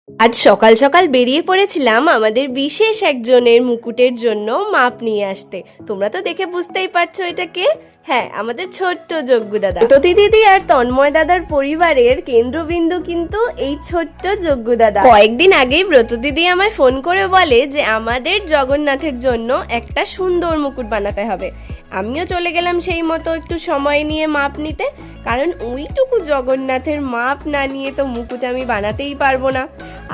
আজ সকাল সকাল বেরিয়ে পড়েছিলাম আমাদের বিশেষ একজনের মুকুটের জন্য মাপ নিয়ে আসতে। তোমরা তো দেখে বুঝতেই পারছো এটা কে। হ্যাঁ, আমাদের ছোট্ট যজ্ঞ দাদা। ব্রততী দিদি আর তন্ময় দাদার পরিবারের কেন্দ্রবিন্দু কিন্তু এই ছোট্ট যজ্ঞ দাদা। কয়েকদিন আগেই ব্রত দিদি আমায় ফোন করে বলে যে আমাদের জগন্নাথের জন্য একটা সুন্দর মুকুট বানাতে হবে। আমিও চলে গেলাম সেই মতো একটু সময় নিয়ে মাপ নিতে, কারণ ওইটুকু জগন্নাথের মাপ না নিয়ে তো মুকুট আমি বানাতেই পারবো না।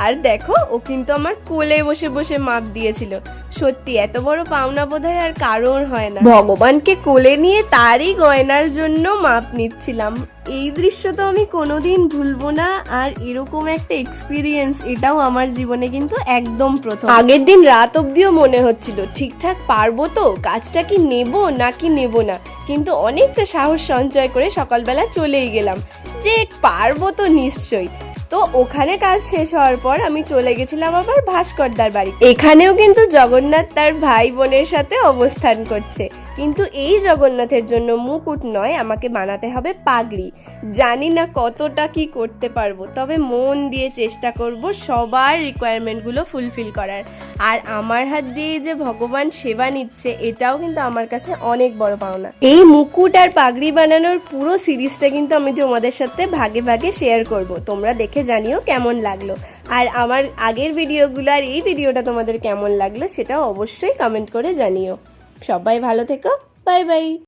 আর দেখো, ও কিন্তু আমার কোলে বসে বসে মাপ দিয়েছিল। সত্যি এত বড় পাওনা বোধহয় আর কারোর হয় না। ভগবানকে কোলে নিয়ে তারই গয়নার জন্য মাপ নিচ্ছিলাম। এই দৃশ্য তো আমি কোনোদিন ভুলবো না। আর এরকম একটা এক্সপিরিয়েন্স এটাও আমার জীবনে কিন্তু একদম প্রথম। আগের দিন রাত অবধিও মনে হচ্ছিল ঠিকঠাক পারবো তো, কাজটা কি নেব নাকি নেব না, কিন্তু অনেকটা সাহস সঞ্চয় করে সকালবেলা চলেই গেলাম যে পারবো তো নিশ্চয়ই। তো ওখানে কাজ শেষ হওয়ার পর আমি চলে গেছিলাম আবার ভাস্করদার বাড়ি। এখানেও কিন্তু জগন্নাথ তার ভাই বোনের সাথে অবস্থান করছে, কিন্তু এই জগন্নাথের জন্য মুকুট নয়, আমাকে বানাতে হবে পাগড়ি। জানি না কতটা কি করতে পারবো, তবে মন দিয়ে চেষ্টা করব সবার রিকোয়ারমেন্টগুলো ফুলফিল করার। আর আমার হাত দিয়ে যে ভগবান সেবা নিচ্ছে, এটাও কিন্তু আমার কাছে অনেক বড় পাওনা। এই মুকুট আর পাগড়ি বানানোর পুরো সিরিজটা কিন্তু আমি তোমাদের সাথে ভাগে ভাগে শেয়ার করব। তোমরা দেখে জানিও কেমন লাগলো। আর আমার আগের ভিডিওগুলো আর এই ভিডিওটা তোমাদের কেমন লাগলো সেটাও অবশ্যই কমেন্ট করে জানিও। সবাই ভালো থেকো, বাই বাই।